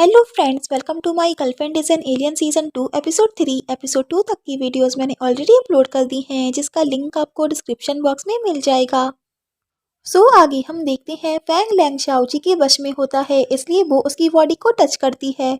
Hello friends, welcome to my girlfriend is an alien season 2 episode 3 episode 2 तक की videos मैंने already upload कर दी हैं, जिसका लिंक आपको डिस्क्रिप्शन बॉक्स में मिल जाएगा। आगे हम देखते हैं फैंग लैंग शाओजी के वश में होता है, इसलिए वो उसकी बॉडी को टच करती है।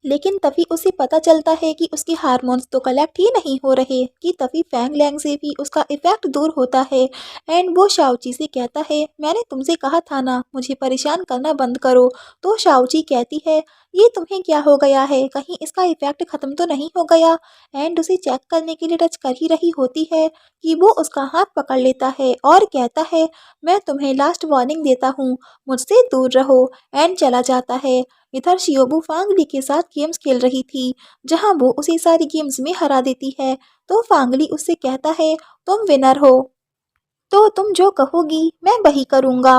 लेकिन तभी उसे पता चलता है कि उसके हार्मोन्स तो कलेक्ट ही नहीं हो रहे, कि तभी फैंग लैंग से भी उसका इफेक्ट दूर होता है। एंड वो शाओची से कहता है, मैंने तुमसे कहा था ना, मुझे परेशान करना बंद करो। तो शाओची कहती है, ये तुम्हें क्या हो गया है, कहीं इसका इफेक्ट खत्म तो नहीं हो गया। एंड उसे चेक करने के लिए टच कर ही रही होती है कि वो उसका हाथ पकड़ लेता है और कहता है, मैं तुम्हें लास्ट वार्निंग देता हूँ, मुझसे दूर रहो। एंड चला जाता है। इधर शियोबू फांगली के साथ गेम्स खेल रही थी, जहां वो उसे सारी गेम्स में हरा देती है। तो फांगली उससे कहता है, तुम विनर हो, तो तुम जो कहोगी मैं वही करूंगा,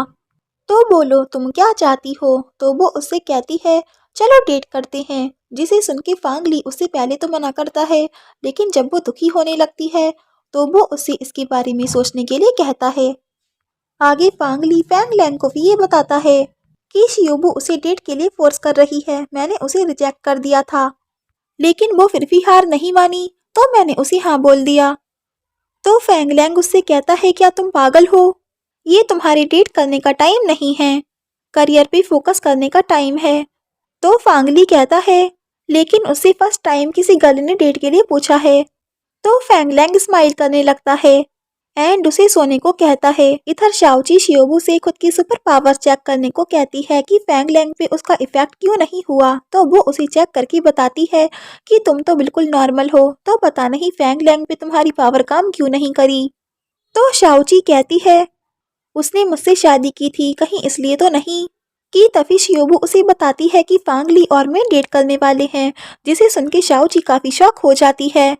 तो बोलो तुम क्या चाहती हो। तो वो उससे कहती है, चलो डेट करते हैं। जिसे सुन के फांगली उससे पहले तो मना करता है, लेकिन जब वो दुखी होने लगती है तो वो उससे इसके बारे में सोचने के लिए कहता है। आगे फांगली फैंग लैंग को भी ये बताता है कि शियोबू उसे डेट के लिए फोर्स कर रही है, मैंने उसे रिजेक्ट कर दिया था, लेकिन वो फिर भी हार नहीं मानी, तो मैंने उसे हाँ बोल दिया। तो फैंग लैंग उससे कहता है, क्या तुम पागल हो, ये तुम्हारे डेट करने का टाइम नहीं है, करियर पे फोकस करने का टाइम है। तो फांगली कहता है, लेकिन उससे फर्स्ट टाइम किसी गर्ल ने डेट के लिए पूछा है। तो फैंग लैंग स्माइल करने लगता है एंड उसे सोने को कहता है। इधर शाओची शियोबू से खुद की सुपर पावर चेक करने को कहती है कि फैंग लैंग पे उसका इफेक्ट क्यों नहीं हुआ। तो वो उसे चेक करके बताती है कि तुम तो बिल्कुल नॉर्मल हो, तो पता नहीं फैंग लैंग पे तुम्हारी पावर काम क्यों नहीं करी। तो शाओची कहती है, उसने मुझसे शादी की थी, कहीं इसलिए तो नहीं। कि तभी शियोबू उसे बताती है कि फांगली और मैं डेट करने वाले हैं, जिसे सुन के शाओची काफी शॉक हो जाती है।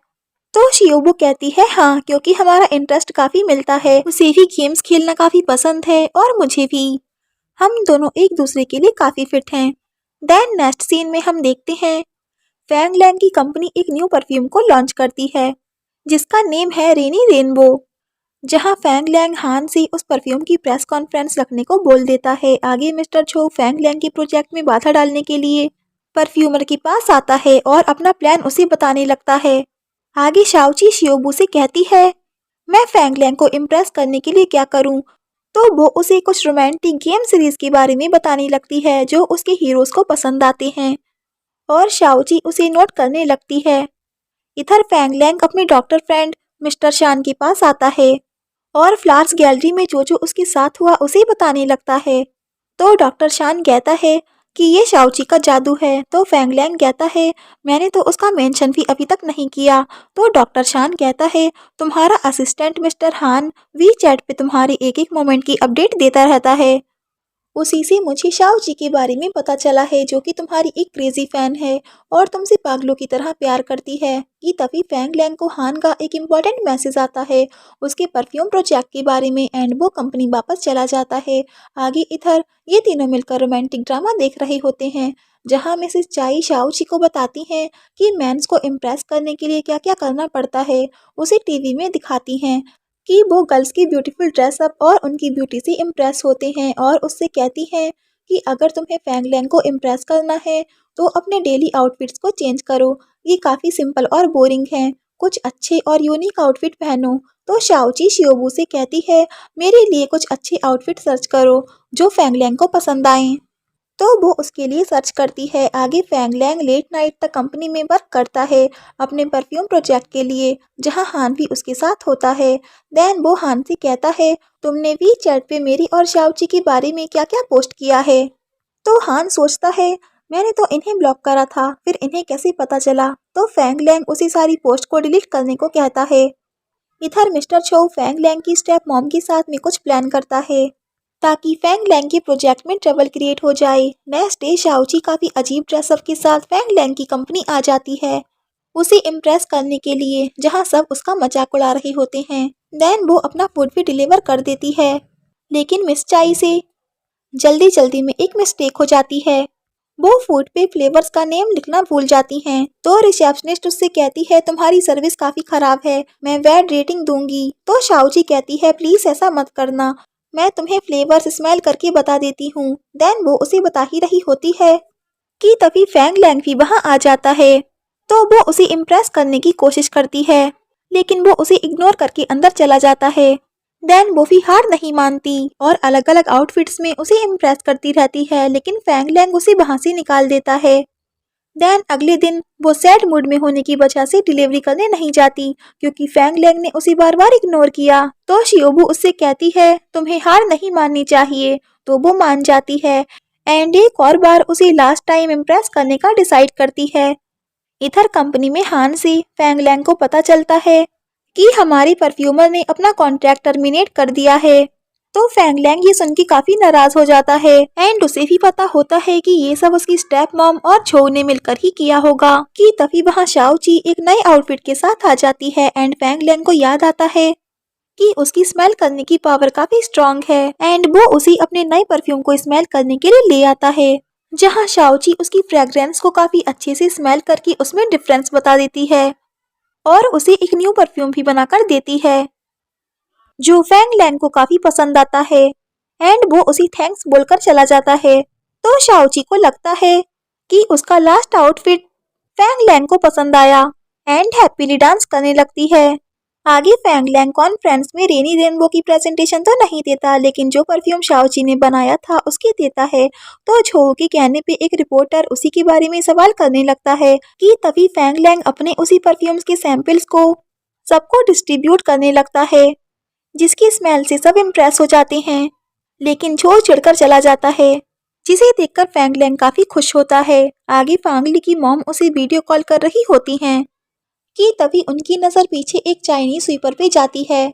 तो शियोबू कहती है, हाँ, क्योंकि हमारा इंटरेस्ट काफी मिलता है, उसे भी गेम्स खेलना काफी पसंद है और मुझे भी, हम दोनों एक दूसरे के लिए काफी फिट हैं। देन नेक्स्ट सीन में हम देखते हैं फैंग लैंग की कंपनी एक न्यू परफ्यूम को लॉन्च करती है, जिसका नेम है रेनी रेनबो। जहां फैंग लैंग हान से उस परफ्यूम की प्रेस कॉन्फ्रेंस रखने को बोल देता है। आगे मिस्टर छो फैंग लैंग के प्रोजेक्ट में बाधा डालने के लिए परफ्यूमर के पास आता है और अपना प्लान उसे बताने लगता है। आगे शाओची शियोबू से कहती है, मैं फैंग लैंग को इम्प्रेस करने के लिए क्या करूं। तो वो उसे कुछ रोमांटिक गेम सीरीज के बारे में बताने लगती है जो उसके हीरोज को पसंद आते हैं, और शाओची उसे नोट करने लगती है। इधर फैंग लैंग अपने डॉक्टर फ्रेंड मिस्टर शान के पास आता है और फ्लावर्स गैलरी में जो जो उसके साथ हुआ उसे बताने लगता है। तो डॉक्टर शान कहता है कि ये शाओची का जादू है। तो फैंग लैंग कहता है, मैंने तो उसका मेंशन भी अभी तक नहीं किया। तो डॉक्टर शान कहता है, तुम्हारा असिस्टेंट मिस्टर हान वी चैट पे तुम्हारे एक एक मोमेंट की अपडेट देता रहता है, उसी से मुझे शाओची के बारे में पता चला है, जो कि तुम्हारी एक क्रेजी फैन है और तुमसे पागलों की तरह प्यार करती है। कि तभी फैंग लैंग को हान का एक इम्पोर्टेंट मैसेज आता है उसके परफ्यूम प्रोजेक्ट के बारे में, एंड वो कंपनी वापस चला जाता है। आगे इधर ये तीनों मिलकर रोमांटिक ड्रामा देख रहे होते हैं, जहाँ मिसेस चाई शाओची को बताती हैं कि मेंस को इम्प्रेस करने के लिए क्या क्या करना पड़ता है। उसे टीवी में दिखाती हैं कि वो गर्ल्स की ब्यूटीफुल ड्रेसअप और उनकी ब्यूटी से इम्प्रेस होते हैं, और उससे कहती हैं कि अगर तुम्हें फैंग लैंग को इम्प्रेस करना है तो अपने डेली आउटफिट्स को चेंज करो, ये काफ़ी सिंपल और बोरिंग हैं, कुछ अच्छे और यूनिक आउटफिट पहनो। तो शाओची शियोबू से कहती है, मेरे लिए कुछ अच्छे आउटफिट सर्च करो जो फैंग लैंग को पसंद आएं। तो वो उसके लिए सर्च करती है। आगे फैंग लैंग लेट नाइट तक कंपनी में वर्क करता है अपने परफ्यूम प्रोजेक्ट के लिए, जहां हान भी उसके साथ होता है। देन वो हान से कहता है, तुमने वी चैट पे मेरी और शाओची के बारे में क्या क्या पोस्ट किया है। तो हान सोचता है, मैंने तो इन्हें ब्लॉक करा था, फिर इन्हें कैसे पता चला। तो फैंग लैंग उसी सारी पोस्ट को डिलीट करने को कहता है। इधर मिस्टर छो फैंग लैंग की स्टेप मॉम के साथ में कुछ प्लान करता है ताकि फैंग लैंग के प्रोजेक्ट में ट्रबल क्रिएट हो जाए। नेक्स्ट डे शाओची काफी अजीब ड्रेसअप के साथ फैंग लैंग की कंपनी आ जाती है उसे इम्प्रेस करने के लिए, जहां सब उसका मजाक उड़ा रहे होते हैं। देन वो अपना फूड भी डिलीवर कर देती है, लेकिन मिस चाई से जल्दी जल्दी में एक मिस्टेक हो जाती है, वो फूड पे फ्लेवर्स का नेम लिखना भूल जाती हैं। तो रिसेप्शनिस्ट उससे कहती है, तुम्हारी सर्विस काफी खराब है, मैं बैड रेटिंग दूंगी। तो शाओजी कहती है, प्लीज ऐसा मत करना, मैं तुम्हें फ्लेवर्स स्मेल करके बता देती हूँ। देन वो उसे बता ही रही होती है कि तभी फैंग लैंग भी वहाँ आ जाता है। तो वो उसे इम्प्रेस करने की कोशिश करती है, लेकिन वो उसे इग्नोर करके अंदर चला जाता है। देन वो भी हार नहीं मानती और अलग अलग आउटफिट्स में उसे इम्प्रेस करती रहती है, लेकिन फैंग लैंग उसे वहाँ से निकाल देता है। देन अगले दिन वो सैड मूड में होने की वजह से डिलीवरी करने नहीं जाती, क्योंकि फैंग लैंग ने उसे बार बार इग्नोर किया। तो शियोबू उससे कहती है तुम्हें हार नहीं माननी चाहिए, तो वो मान जाती है एंड एक और बार उसे लास्ट टाइम इम्प्रेस करने का डिसाइड करती है। इधर कंपनी में हान से फैंग लैंग को पता चलता है कि हमारी परफ्यूमर ने अपना कॉन्ट्रैक्ट टर्मिनेट कर दिया है। तो फैंग लैंग ये सुन के काफी नाराज हो जाता है एंड उसे भी पता होता है कि ये सब उसकी स्टेप मॉम और छो ने मिलकर ही किया होगा। कि तभी वहाँ शाओ ची एक नए आउटफिट के साथ आ जाती है एंड फैंग लैंग को याद आता है कि उसकी स्मेल करने की पावर काफी स्ट्रॉन्ग है एंड वो उसी अपने नए परफ्यूम को स्मेल करने के लिए ले आता है, जहाँ शाओ ची उसकी फ्रेग्रेंस को काफी अच्छे से स्मेल करके उसमें डिफरेंस बता देती है और उसे एक न्यू परफ्यूम भी बनाकर देती है, जो फैंग लैंग को काफी पसंद आता है एंड वो उसे थैंक्स बोलकर चला जाता है। तो शाओची को लगता है कि उसका लास्ट आउटफिट फैंग लैंग को पसंद आया एंड हैप्पीली डांस करने लगती है। आगे फैंग लैंग कॉन्फ्रेंस में रेनी रेनबो की प्रेजेंटेशन तो नहीं देता, लेकिन जो परफ्यूम शाओची ने बनाया था उसके देता है। तो झो के कहने पे एक रिपोर्टर उसी के बारे में सवाल करने लगता है कि तभी फैंग लैंग अपने उसी परफ्यूम्स के सैंपल्स को सबको डिस्ट्रीब्यूट करने लगता है, जिसकी स्मेल से सब इम्प्रेस हो जाते हैं, लेकिन झो चिढ़कर चला जाता है, जिसे देखकर फैंग लैंग काफी खुश होता है। आगे फांगली की मॉम उसे वीडियो कॉल कर रही होती हैं कि तभी उनकी नजर पीछे एक चाइनीज स्वीपर पे जाती है,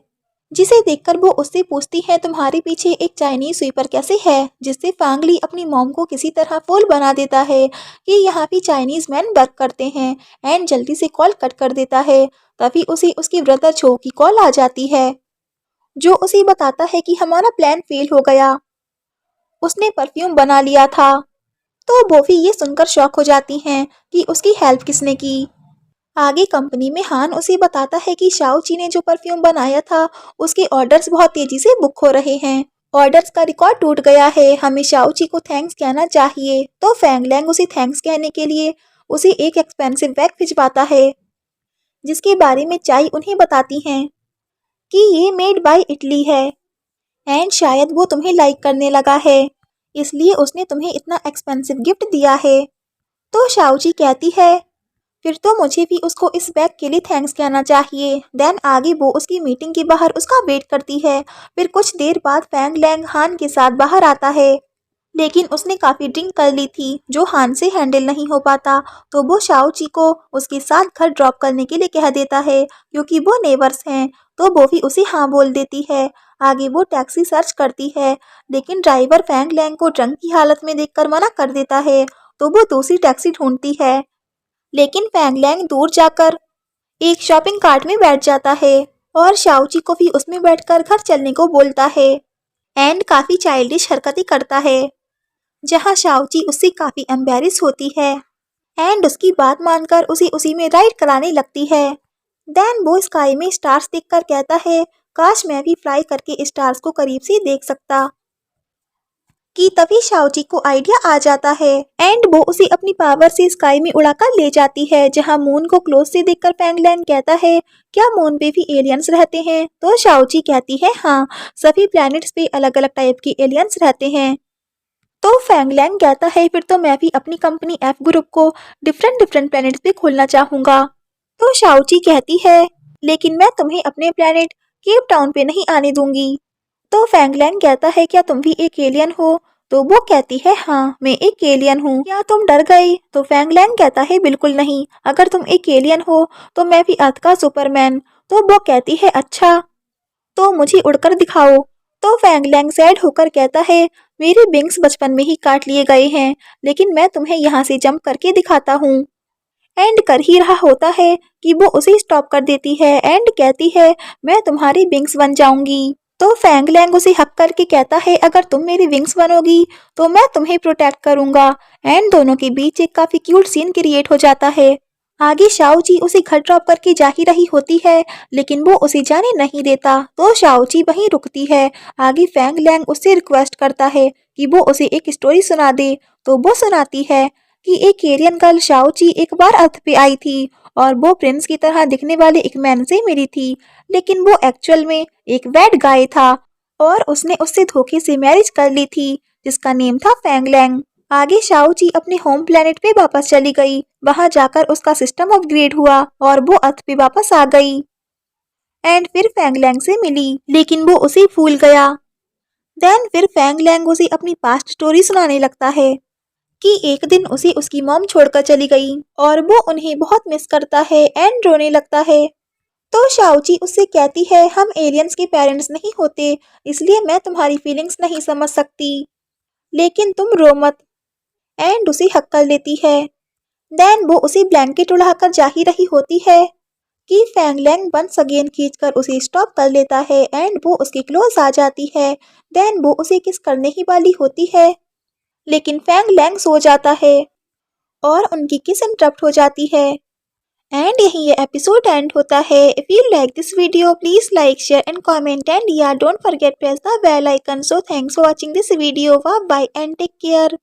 जिसे देखकर वो उससे पूछती है तुम्हारे पीछे एक चाइनीज स्वीपर कैसे है, जिससे फांगली अपनी मॉम को किसी तरह फूल बना देता है कि यहाँ भी चाइनीज मैन वर्क करते हैं एंड जल्दी से कॉल कट कर देता है। तभी उसे उसकी ब्रदर छो की कॉल आ जाती है, जो उसे बताता है कि हमारा प्लान फेल हो गया, उसने परफ्यूम बना लिया था। तो वो भी ये सुनकर शॉक हो जाती हैं कि उसकी हेल्प किसने की। आगे कंपनी में हान उसे बताता है कि शाओ ची ने जो परफ्यूम बनाया था उसके ऑर्डर्स बहुत तेजी से बुक हो रहे हैं, ऑर्डर्स का रिकॉर्ड टूट गया है, हमें शाओ ची को थैंक्स कहना चाहिए। तो फैंग लैंग उसे थैंक्स कहने के लिए उसे एक एक्सपेंसिव बैग भिजवाता है, जिसके बारे में चाई उन्हें बताती हैं कि ये मेड बाय इटली है एंड शायद वो तुम्हें लाइक करने लगा है, इसलिए उसने तुम्हें इतना एक्सपेंसिव गिफ्ट दिया है। तो शाओ जी कहती है फिर तो मुझे भी उसको इस बैग के लिए थैंक्स कहना चाहिए। देन आगे वो उसकी मीटिंग के बाहर उसका वेट करती है। फिर कुछ देर बाद फैंग लैंग हान के साथ बाहर आता है, लेकिन उसने काफी ड्रिंक कर ली थी जो हान से हैंडल नहीं हो पाता। तो वो शाओ ची को उसके साथ घर ड्रॉप करने के लिए कह देता है, क्योंकि वो नेबर्स हैं। तो वो भी उसे हाँ बोल देती है। आगे वो टैक्सी सर्च करती है, लेकिन ड्राइवर फैंग लैंग को ड्रंक की हालत में देखकर मना कर देता है। तो वो दूसरी टैक्सी ढूंढती है, लेकिन फैंग लैंग दूर जाकर एक शॉपिंग कार्ट में बैठ जाता है और शाओ ची को भी उसमें बैठकर घर चलने को बोलता है एंड काफी चाइल्डिश हरकतें करता है, जहां शाओ ची उससे काफी एम्बैरेस होती है एंड उसकी बात मानकर उसे उसी में राइड कराने लगती है। देन वो स्काई में स्टार्स देखकर कहता है काश मैं भी फ्लाई करके स्टार्स को करीब से देख सकता। कि तभी शाओ जी को आइडिया आ जाता है एंड वो उसे अपनी पावर से स्काई में उड़ाकर ले जाती है, जहां मून को क्लोज से देखकर फैंग लैंग कहता है क्या मून पे भी एलियंस रहते हैं। तो शाओ जी कहती है हाँ, सभी प्लैनेट्स पे अलग अलग टाइप के एलियंस रहते हैं। तो फैंग लैंग कहता है फिर तो मैं भी अपनी कंपनी एफ ग्रुप को डिफरेंट डिफरेंट प्लैनेट्स पे खोलना चाहूंगा। तो शाओ जी कहती है लेकिन मैं तुम्हें अपने प्लैनेट केप टाउन पे नहीं आने दूंगी। तो फैंग लैंग कहता है क्या तुम भी एक एलियन हो। तो वो कहती है हाँ मैं एक एलियन हूँ, क्या तुम डर गए। तो फैंग लैंग कहता है बिल्कुल नहीं, अगर तुम एक एलियन हो तो मैं भी अर्थ का सुपरमैन। तो वो कहती है अच्छा तो मुझे उड़कर दिखाओ। तो फैंग लैंग सैड होकर कहता है मेरे विंग्स बचपन में ही काट लिए गए हैं, लेकिन मैं तुम्हें यहाँ से जंप करके दिखाता हूँ। एंड कर ही रहा होता है कि वो उसे स्टॉप कर देती है एंड कहती है मैं तुम्हारी विंग्स बन जाऊंगी। तो फैंग लैंग उसे हक करके कहता है अगर तुम मेरी विंग्स बनोगी तो मैं तुम्हें प्रोटेक्ट करूंगा एंड दोनों के बीच एक काफी क्यूट सीन क्रिएट हो जाता है। आगे शाओ जी उसे घर ड्रॉप करके जा ही रही होती है, लेकिन वो उसे जाने नहीं देता। तो शाओ जी वहीं रुकती है। आगे फैंग लैंग उससे रिक्वेस्ट करता है कि वो उसे एक स्टोरी सुना दे। तो वो सुनाती है कि एक एलियन गर्ल शाओची एक बार अर्थ पे आई थी और वो प्रिंस की तरह दिखने वाले एक मैन से मिली थी, लेकिन वो एक्चुअल में एक बैड गाय था और उसने उससे धोखे से मैरिज कर ली थी जिसका नेम था फैंगलैंग। आगे शाओची अपने होम प्लेनेट पे वापस चली गई। वहां जाकर उसका सिस्टम अपग्रेड हुआ और वो अर्थ पे वापस आ गई एंड फिर फैंगलैंग से मिली, लेकिन वो उसे भूल गया। देन फिर फैंगलैंग उसे अपनी पास्ट स्टोरी सुनाने लगता है कि एक दिन उसे उसकी मॉम छोड़कर चली गई और वो उन्हें बहुत मिस करता है एंड रोने लगता है। तो शाओची उससे कहती है हम एलियंस के पेरेंट्स नहीं होते, इसलिए मैं तुम्हारी फीलिंग्स नहीं समझ सकती, लेकिन तुम रो मत, एंड उसे हक कर लेती है। देन वो उसे ब्लैंकेट उड़ाकर जा ही रही होती है कि फैंगलैंग वंस अगेन खींचकर उसे स्टॉप कर लेता है एंड वो उसके क्लोज आ जाती है। देन वो उसे किस करने ही वाली होती है, लेकिन फैंगलैंग सो जाता है और उनकी किस इंटरप्ट हो जाती है एंड यही ये एपिसोड एंड होता है। If you like this video please like share and comment and या don't forget press the bell icon. So thanks for watching this video, bye bye and take care.